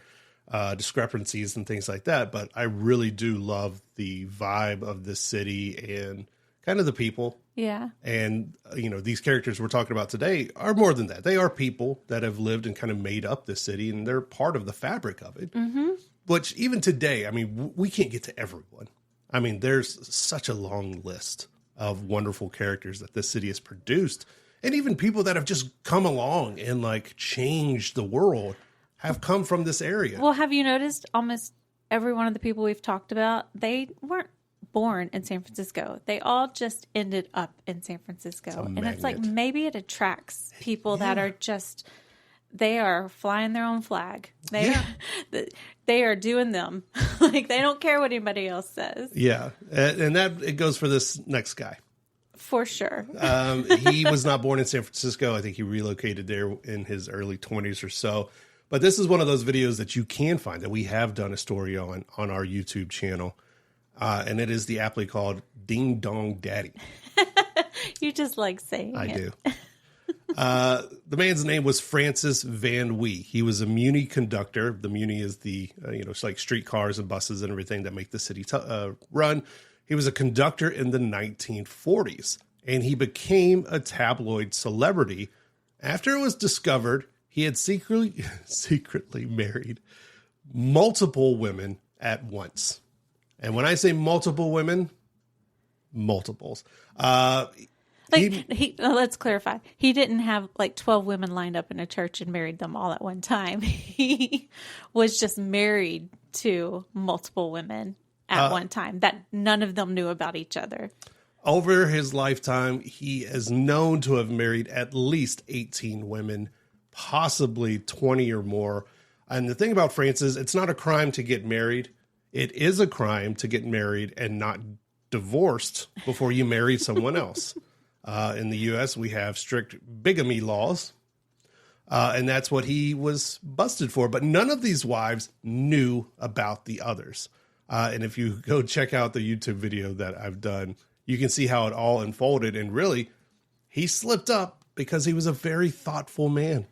[SPEAKER 1] discrepancies and things like that. But I really do love the vibe of this city and kind of the people.
[SPEAKER 2] Yeah.
[SPEAKER 1] And, these characters we're talking about today are more than that. They are people that have lived and kind of made up this city, and they're part of the fabric of it. Mm-hmm. Which even today, we can't get to everyone. There's such a long list of wonderful characters that this city has produced. And even people that have just come along and changed the world have come from this area.
[SPEAKER 2] Well, have you noticed almost every one of the people we've talked about, they weren't born in San Francisco. They all just ended up in San Francisco. And it's maybe it attracts people that are just, they are flying their own flag. They are doing them. They don't care what anybody else says.
[SPEAKER 1] Yeah. And that it goes for this next guy.
[SPEAKER 2] For sure.
[SPEAKER 1] He was not born in San Francisco. I think he relocated there in his early 20s or so. But this is one of those videos that you can find that we have done a story on our YouTube channel. And it is the aptly called Ding Dong Daddy.
[SPEAKER 2] You just like saying
[SPEAKER 1] I do. The man's name was Francis Van Wee. He was a Muni conductor. The Muni is the, it's like streetcars and buses and everything that make the city run. He was a conductor in the 1940s, and he became a tabloid celebrity after it was discovered he had secretly married multiple women at once. And when I say multiple women, multiples.
[SPEAKER 2] Let's clarify. He didn't have 12 women lined up in a church and married them all at one time. He was just married to multiple women at one time that none of them knew about each other.
[SPEAKER 1] Over his lifetime, he is known to have married at least 18 women, possibly 20 or more. And the thing about Francis, it's not a crime to get married. It is a crime to get married and not divorced before you marry someone else. In the U.S., we have strict bigamy laws, and that's what he was busted for. But none of these wives knew about the others. And if you go check out the YouTube video that I've done, you can see how it all unfolded. And really, he slipped up because he was a very thoughtful man.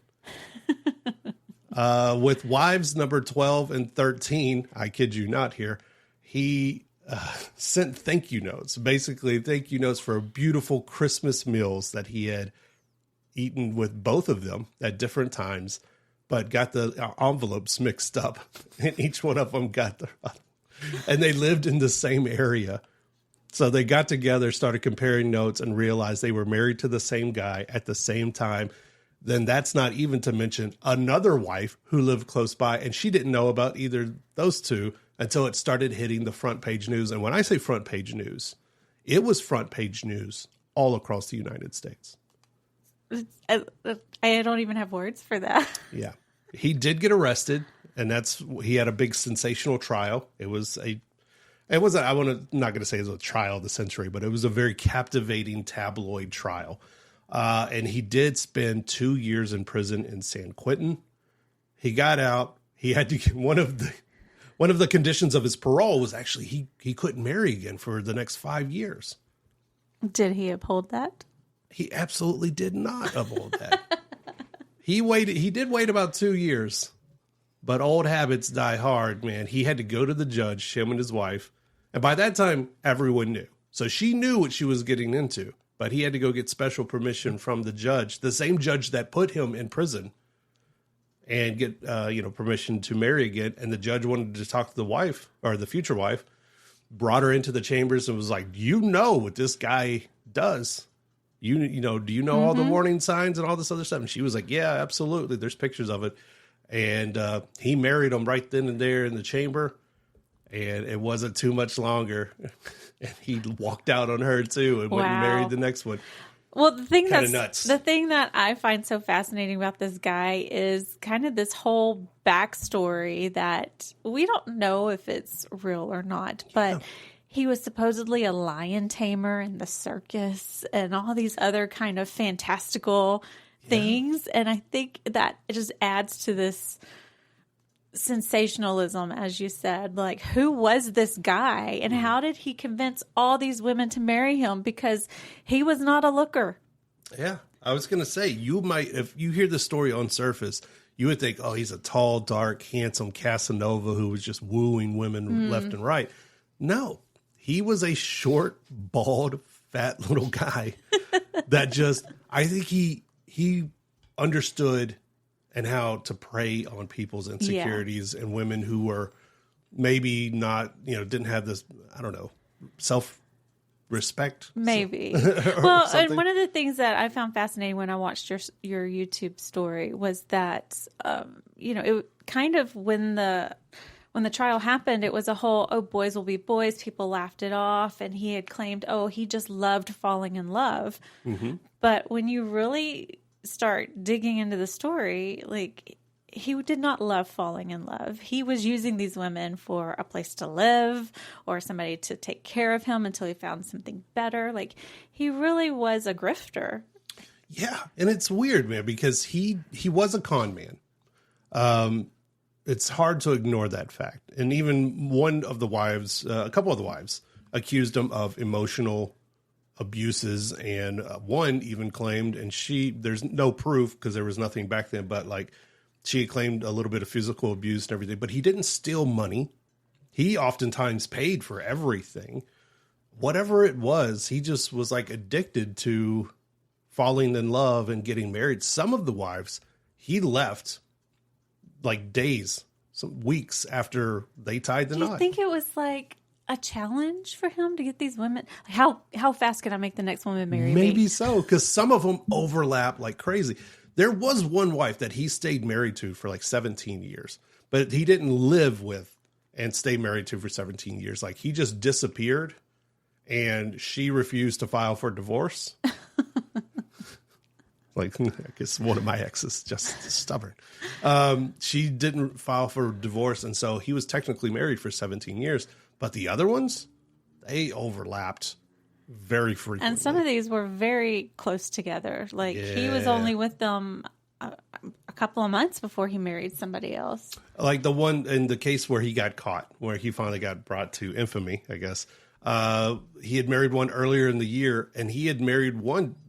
[SPEAKER 1] With wives number 12 and 13, I kid you not here, he sent thank you notes, basically thank you notes for beautiful Christmas meals that he had eaten with both of them at different times, but got the envelopes mixed up, and each one of them got the, and they lived in the same area. So they got together, started comparing notes, and realized they were married to the same guy at the same time. Then that's not even to mention another wife who lived close by, and she didn't know about either those two until it started hitting the front page news. And when I say front page news, it was front page news all across the United States.
[SPEAKER 2] I don't even have words for that.
[SPEAKER 1] Yeah. He did get arrested, and he had a big sensational trial. It was not going to say it was a trial of the century, but it was a very captivating tabloid trial. And he did spend 2 years in prison in San Quentin. He got out. He had to get one of one of the conditions of his parole was actually he couldn't marry again for the next 5 years.
[SPEAKER 2] Did he uphold that?
[SPEAKER 1] He absolutely did not uphold that. He did wait about 2 years, but old habits die hard, man. He had to go to the judge, him and his wife. And by that time, everyone knew. So she knew what she was getting into, but he had to go get special permission from the judge, the same judge that put him in prison, and get, permission to marry again. And the judge wanted to talk to the wife, or the future wife, brought her into the chambers and was like, you know what this guy does. Do you know all the warning signs and all this other stuff? And she was like, yeah, absolutely. There's pictures of it. And he married him right then and there in the chamber. And it wasn't too much longer. And he walked out on her too and went and married the next one.
[SPEAKER 2] Well, the thing
[SPEAKER 1] nuts.
[SPEAKER 2] that I find so fascinating about this guy is kind of this whole backstory that we don't know if it's real or not, but he was supposedly a lion tamer in the circus and all these other kind of fantastical things. And I think that it just adds to this sensationalism, as you said. Like, who was this guy and how did he convince all these women to marry him? Because he was not a looker.
[SPEAKER 1] Yeah, I was going to say, you might, if you hear the story on surface, you would think, oh, he's a tall, dark, handsome Casanova who was just wooing women left and right. No, he was a short, bald, fat little guy that just, I think he understood and how to prey on people's insecurities and women who were maybe not, didn't have this, I don't know, self-respect.
[SPEAKER 2] Maybe. Well, and one of the things that I found fascinating when I watched your YouTube story was that, it kind of when the trial happened, it was a whole, oh, boys will be boys. People laughed it off. And he had claimed, oh, he just loved falling in love. Mm-hmm. But when you really start digging into the story, like, he did not love falling in love. He was using these women for a place to live or somebody to take care of him until he found something better. Like, he really was a grifter.
[SPEAKER 1] Yeah. And it's weird, man, because he was a con man. It's hard to ignore that fact. And even one of the wives, a couple of the wives, accused him of emotional abuses, and one even claimed, and there's no proof because there was nothing back then, but like, she had claimed a little bit of physical abuse and everything, but he didn't steal money. He oftentimes paid for everything. Whatever it was, he just was like addicted to falling in love and getting married. Some of the wives, he left like days, some weeks after they tied the knot.
[SPEAKER 2] Do you think it was like a challenge for him to get these women? Like, how fast can I make the next woman marry me?
[SPEAKER 1] Maybe so, because some of them overlap like crazy. There was one wife that he stayed married to for like 17 years, but he didn't live with and stay married to for 17 years. Like, he just disappeared and she refused to file for divorce. Like, I guess one of my exes, just stubborn. She didn't file for divorce. And so he was technically married for 17 years, but the other ones, they overlapped very frequently.
[SPEAKER 2] And some of these were very close together. Like, he was only with them a couple of months before he married somebody else. Like
[SPEAKER 1] the one in the case where he got caught, where he finally got brought to infamy, I guess. He had married one earlier in the year, and he had married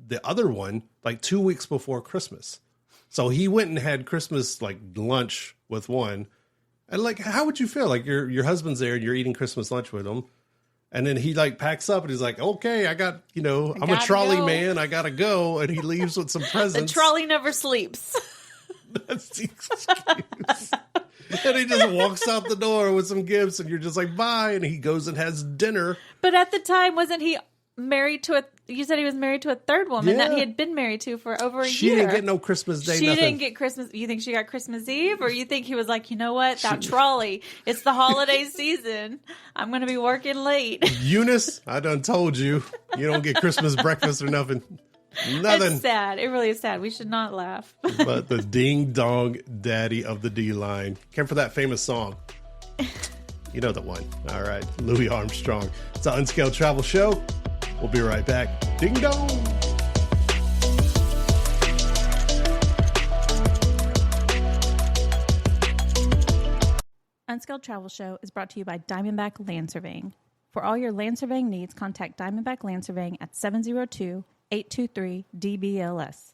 [SPEAKER 1] the other one, like 2 weeks before Christmas. So he went and had Christmas, like, lunch with one. And, like, how would you feel? Like, your husband's there and you're eating Christmas lunch with him. And then he, like, packs up and he's like, okay, I'm a trolley man. I got to go. And he leaves with some presents.
[SPEAKER 2] The trolley never sleeps.
[SPEAKER 1] That's the excuse. And he just walks out the door with some gifts and you're just like, bye. And he goes and has dinner.
[SPEAKER 2] But at the time, wasn't he married to you said he was married to a third woman that he had been married to for over a year.
[SPEAKER 1] She didn't get no Christmas Day,
[SPEAKER 2] She
[SPEAKER 1] nothing.
[SPEAKER 2] didn't get Christmas. You think she got Christmas Eve? Or you think he was like, you know what? That trolley, it's the holiday season. I'm going to be working late.
[SPEAKER 1] Eunice, I done told you. You don't get Christmas breakfast or nothing. Nothing.
[SPEAKER 2] It's sad. It really is sad. We should not laugh.
[SPEAKER 1] But the ding-dong daddy of the D-line. Came for that famous song. You know the one. All right. Louis Armstrong. It's an Unscaled Travel Show. We'll be right back. Ding dong.
[SPEAKER 3] Unskilled Travel Show is brought to you by Diamondback Land Surveying. For all your land surveying needs, contact Diamondback Land Surveying at 702-823-DBLS.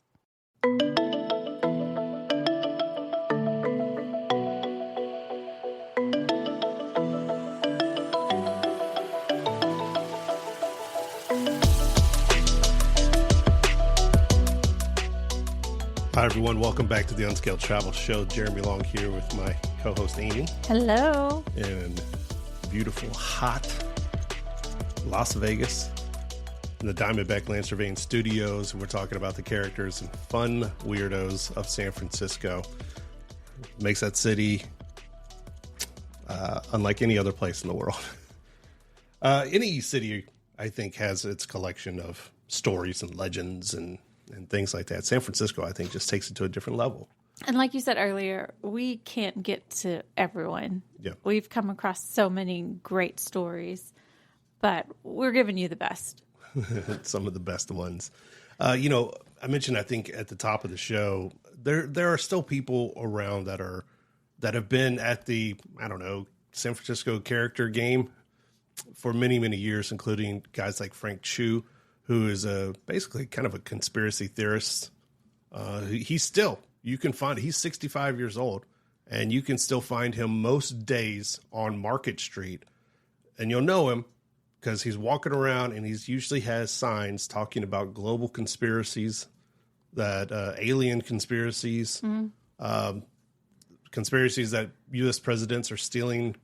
[SPEAKER 1] Hi, everyone. Welcome back to the Unskilled Travel Show. Jeremy Long here with my co-host, Amy.
[SPEAKER 2] Hello.
[SPEAKER 1] In beautiful, hot Las Vegas in the Diamondback Land Surveying Studios. We're talking about the characters and fun weirdos of San Francisco. Makes that city unlike any other place in the world. Any city, I think, has its collection of stories and legends and things like that. San Francisco, I think, just takes it to a different level.
[SPEAKER 2] And like you said earlier, we can't get to everyone.
[SPEAKER 1] Yeah.
[SPEAKER 2] We've come across so many great stories, but we're giving you the best.
[SPEAKER 1] Some of the best ones. I mentioned, I think, at the top of the show, there are still people around that have been at the, San Francisco character game for many, many years, including guys like Frank Chu, who is basically kind of a conspiracy theorist. He's 65 years old, and you can still find him most days on Market Street. And you'll know him because he's walking around and he's usually has signs talking about global conspiracies, that alien conspiracies, conspiracies that U.S. presidents are stealing,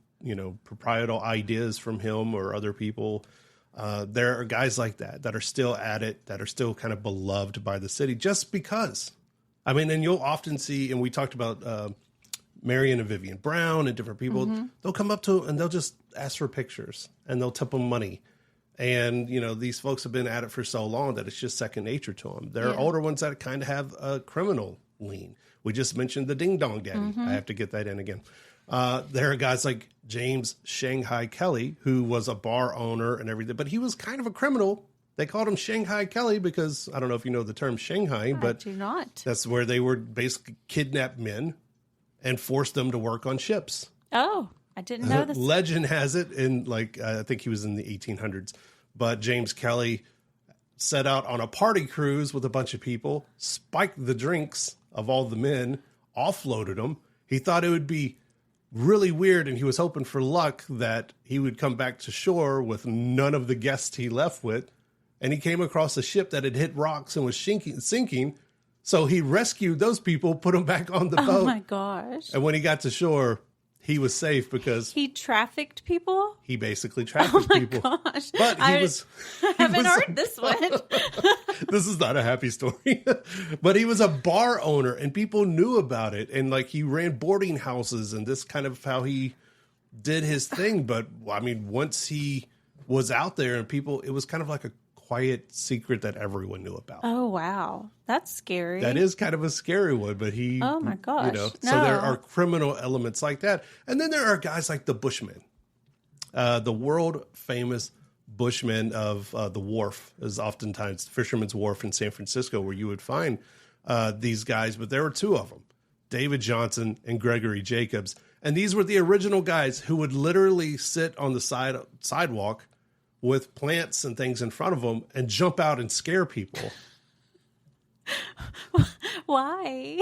[SPEAKER 1] proprietorial ideas from him or other people. There are guys like that are still at it, that are still kind of beloved by the city just because. And you'll often see, and we talked about Marion and Vivian Brown and different people, they'll come up to and they'll just ask for pictures and they'll tip them money. And, these folks have been at it for so long that it's just second nature to them. There are older ones that kind of have a criminal lean. We just mentioned the Ding Dong Daddy. I have to get that in again. There are guys like James Shanghai Kelly, who was a bar owner and everything, but he was kind of a criminal. They called him Shanghai Kelly because, I don't know if you know the term Shanghai, but
[SPEAKER 2] I do not.
[SPEAKER 1] That's where they were basically kidnapped men and forced them to work on ships.
[SPEAKER 2] Oh, I didn't know this.
[SPEAKER 1] Legend has it in I think he was in the 1800s, but James Kelly set out on a party cruise with a bunch of people, spiked the drinks of all the men, offloaded them. He thought it would be really weird, and he was hoping for luck that he would come back to shore with none of the guests he left with. And he came across a ship that had hit rocks and was sinking. So he rescued those people, put them back on the boat.
[SPEAKER 2] Oh my gosh.
[SPEAKER 1] And when he got to shore, he was safe because
[SPEAKER 2] he trafficked people?
[SPEAKER 1] He basically trafficked people.
[SPEAKER 2] Oh my gosh.
[SPEAKER 1] But
[SPEAKER 2] I haven't heard this one.
[SPEAKER 1] This is not a happy story. But he was a bar owner and people knew about it. And he ran boarding houses and this kind of how he did his thing. But once he was out there and it was kind of like a quiet secret that everyone knew about.
[SPEAKER 2] Oh, wow. That's scary.
[SPEAKER 1] That is kind of a scary one, but
[SPEAKER 2] oh my gosh.
[SPEAKER 1] So there are criminal elements like that. And then there are guys like the Bushmen. The world famous Bushmen of the wharf is oftentimes Fisherman's Wharf in San Francisco, where you would find these guys, but there were two of them, David Johnson and Gregory Jacobs. And these were the original guys who would literally sit on the sidewalk with plants and things in front of them and jump out and scare people.
[SPEAKER 2] Why?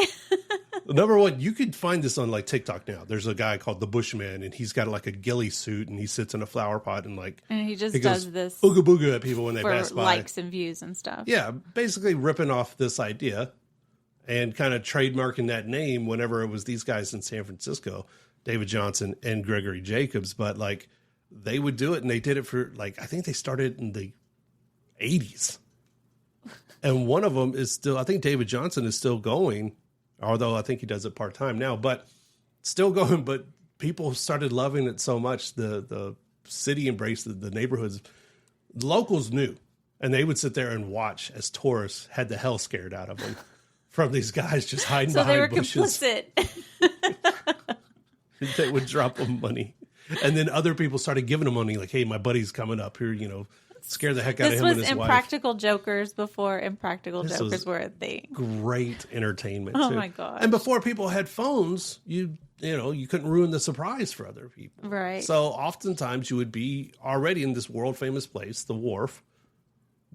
[SPEAKER 1] Number one, you could find this on TikTok now. There's a guy called the Bushman, and he's got a ghillie suit, and he sits in a flower pot and
[SPEAKER 2] he just does this
[SPEAKER 1] ooga booga at people when they pass
[SPEAKER 2] for
[SPEAKER 1] by.
[SPEAKER 2] likes and views and stuff.
[SPEAKER 1] Yeah, basically ripping off this idea and kind of trademarking that name whenever it was these guys in San Francisco, David Johnson and Gregory Jacobs. But they would do it, and they did it for I think they started in the 80s. And one of them is still, I think David Johnson is still going, although I think he does it part-time now, but still going. But people started loving it so much. The city embraced it, the neighborhoods. The locals knew, and they would sit there and watch as tourists had the hell scared out of them from these guys just hiding behind bushes.
[SPEAKER 2] So they were complicit.
[SPEAKER 1] They would drop them money. And then other people started giving them money, hey, my buddy's coming up here, scare the heck out of him
[SPEAKER 2] This
[SPEAKER 1] and
[SPEAKER 2] was
[SPEAKER 1] his wife.
[SPEAKER 2] Impractical Jokers before Impractical
[SPEAKER 1] This
[SPEAKER 2] Jokers
[SPEAKER 1] was
[SPEAKER 2] were a thing.
[SPEAKER 1] Great entertainment.
[SPEAKER 2] Oh
[SPEAKER 1] too.
[SPEAKER 2] my gosh.
[SPEAKER 1] And before people had phones, you couldn't ruin the surprise for other people.
[SPEAKER 2] Right.
[SPEAKER 1] So oftentimes you would be already in this world famous place, the wharf,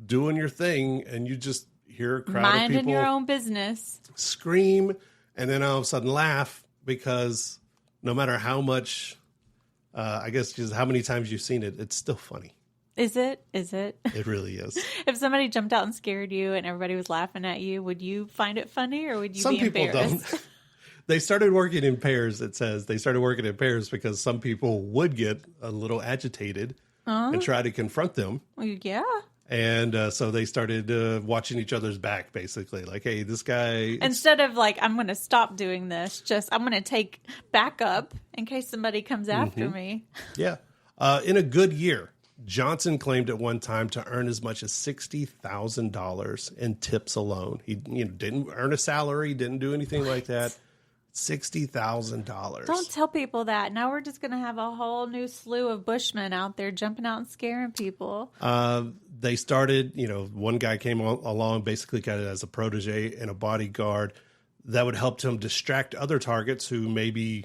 [SPEAKER 1] doing your thing, and you just hear a crowd of
[SPEAKER 2] Minding
[SPEAKER 1] people
[SPEAKER 2] your own business.
[SPEAKER 1] scream, and then all of a sudden laugh, because no matter how much, I guess just how many times you've seen it, it's still funny.
[SPEAKER 2] Is it?
[SPEAKER 1] It really is.
[SPEAKER 2] If somebody jumped out and scared you and everybody was laughing at you, would you find it funny or would you
[SPEAKER 1] Some
[SPEAKER 2] be
[SPEAKER 1] people
[SPEAKER 2] embarrassed?
[SPEAKER 1] don't. They started working in pairs. It says they started working in pairs because some people would get a little agitated and try to confront them.
[SPEAKER 2] Well, yeah.
[SPEAKER 1] And so they started watching each other's back, basically. Like, hey, this guy...
[SPEAKER 2] Instead of like, I'm going to stop doing this, just I'm going to take backup in case somebody comes after me.
[SPEAKER 1] Yeah. In a good year, Johnson claimed at one time to earn as much as $60,000 in tips alone. He didn't earn a salary, didn't do anything like that. $60,000.
[SPEAKER 2] Don't tell people that. Now we're just going to have a whole new slew of Bushmen out there jumping out and scaring people.
[SPEAKER 1] They started, one guy came along basically kind of as a protege and a bodyguard that would help him distract other targets who maybe,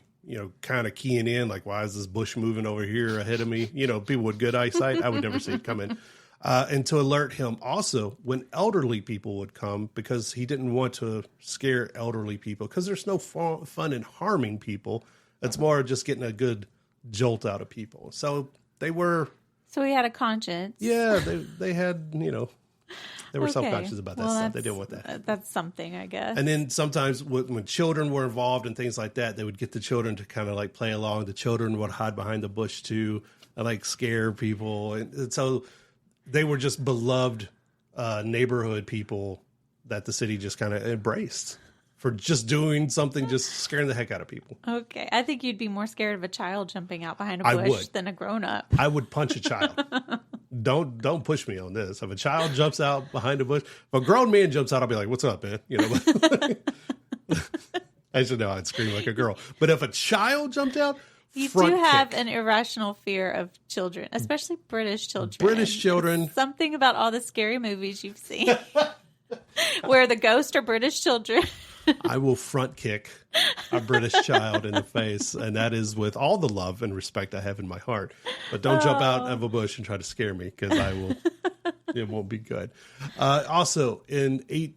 [SPEAKER 1] kind of keying in, like, why is this bush moving over here ahead of me? People with good eyesight, I would never see it coming. And to alert him also when elderly people would come, because he didn't want to scare elderly people, because there's no fun in harming people. It's more just getting a good jolt out of people. So they were...
[SPEAKER 2] So he had a conscience.
[SPEAKER 1] Yeah, they had, they were
[SPEAKER 2] Okay.
[SPEAKER 1] self-conscious about that
[SPEAKER 2] Well,
[SPEAKER 1] stuff. They didn't want that.
[SPEAKER 2] That's something, I guess.
[SPEAKER 1] And then sometimes when children were involved and things like that, they would get the children to kind of like play along. The children would hide behind the bush too, and like scare people. And so they were just beloved neighborhood people that the city just kind of embraced for just doing something, just scaring the heck out of people.
[SPEAKER 2] Okay. I think you'd be more scared of a child jumping out behind a
[SPEAKER 1] I
[SPEAKER 2] bush
[SPEAKER 1] would.
[SPEAKER 2] than a grown-up.
[SPEAKER 1] I would punch a child. Don't push me on this. If a child jumps out behind a bush, if a grown man jumps out, I'll be like, "What's up, man?" I should know I'd scream like a girl. But if a child jumped out,
[SPEAKER 2] You
[SPEAKER 1] front
[SPEAKER 2] do have
[SPEAKER 1] kick.
[SPEAKER 2] an irrational fear of children, especially British children.
[SPEAKER 1] British children.
[SPEAKER 2] It's something about all the scary movies you've seen where the ghosts are British children.
[SPEAKER 1] I will front kick a British child in the face, and that is with all the love and respect I have in my heart. But don't jump out of a bush and try to scare me, because I will. It won't be good. Also, in the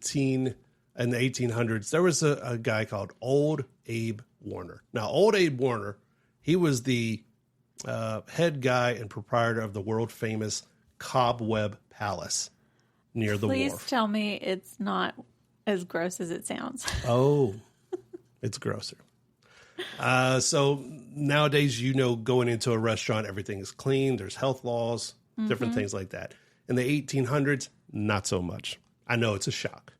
[SPEAKER 1] 1800s, there was a guy called Old Abe Warner. Now, Old Abe Warner, he was the head guy and proprietor of the world famous Cobweb Palace near the
[SPEAKER 2] Please
[SPEAKER 1] wharf.
[SPEAKER 2] tell me it's not as gross as it sounds.
[SPEAKER 1] Oh, it's grosser. So nowadays, going into a restaurant, everything is clean. There's health laws, different things like that. In the 1800s, not so much. I know it's a shock.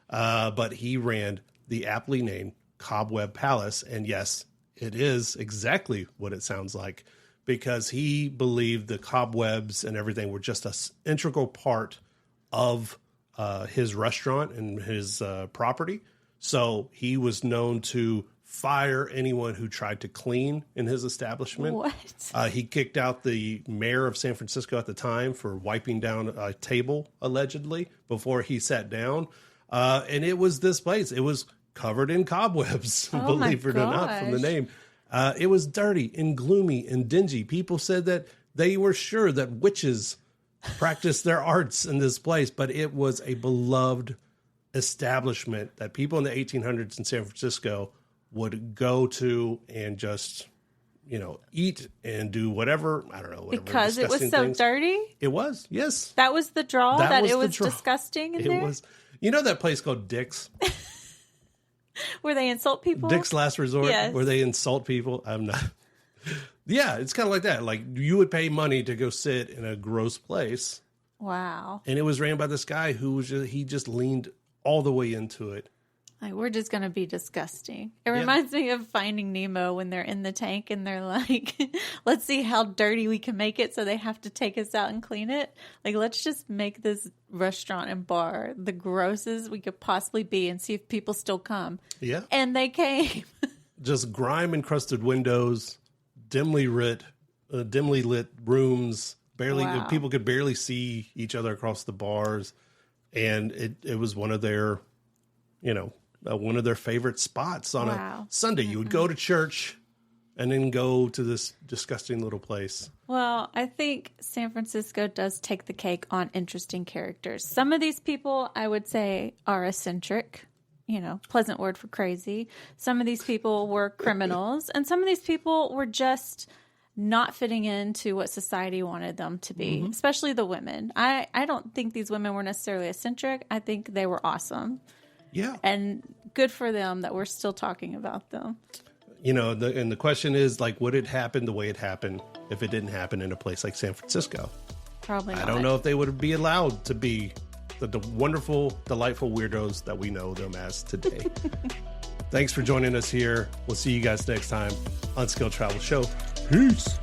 [SPEAKER 1] But he ran the aptly named Cobweb Palace. And yes, it is exactly what it sounds like, because he believed the cobwebs and everything were just an integral part of his restaurant and his property. So he was known to fire anyone who tried to clean in his establishment.
[SPEAKER 2] What?
[SPEAKER 1] He kicked out the mayor of San Francisco at the time for wiping down a table, allegedly, before he sat down. And it was this place. It was covered in cobwebs, believe it or not, from the name. It was dirty and gloomy and dingy. People said that they were sure that witches practiced their arts in this place, but it was a beloved establishment that people in the 1800s in San Francisco would go to and just, eat and do whatever. I don't know. Whatever
[SPEAKER 2] Because it was so
[SPEAKER 1] disgusting things.
[SPEAKER 2] dirty?
[SPEAKER 1] It was, yes.
[SPEAKER 2] That was the draw? That it was
[SPEAKER 1] the draw.
[SPEAKER 2] disgusting in
[SPEAKER 1] It
[SPEAKER 2] there?
[SPEAKER 1] was. You know that place called Dick's?
[SPEAKER 2] Where they insult people?
[SPEAKER 1] Dick's Last Resort,
[SPEAKER 2] Yes.
[SPEAKER 1] where they insult people. I'm not. Yeah, it's kind of like that. Like, you would pay money to go sit in a gross place,
[SPEAKER 2] Wow.
[SPEAKER 1] and it was ran by this guy who was he just leaned all the way into it.
[SPEAKER 2] Like, we're just going to be disgusting. It reminds me of Finding Nemo when they're in the tank and they're like, let's see how dirty we can make it, so they have to take us out and clean it. Like, let's just make this restaurant and bar the grossest we could possibly be and see if people still come.
[SPEAKER 1] Yeah.
[SPEAKER 2] And they came.
[SPEAKER 1] Just grime encrusted windows, dimly lit rooms, Barely,
[SPEAKER 2] Wow.
[SPEAKER 1] people could barely see each other across the bars, and it was one of their, one of their favorite spots on a Sunday. You would go to church and then go to this disgusting little place.
[SPEAKER 2] Well, I think San Francisco does take the cake on interesting characters. Some of these people, I would say, are eccentric, pleasant word for crazy. Some of these people were criminals, and some of these people were just not fitting into what society wanted them to be, especially the women. I don't think these women were necessarily eccentric. I think they were awesome.
[SPEAKER 1] Yeah.
[SPEAKER 2] And good for them that we're still talking about them.
[SPEAKER 1] And the question is, like, would it happen the way it happened if it didn't happen in a place like San Francisco?
[SPEAKER 2] Probably not.
[SPEAKER 1] I don't know if they would be allowed to be the wonderful, delightful weirdos that we know them as today. Thanks for joining us here. We'll see you guys next time on Skill Travel Show. Peace.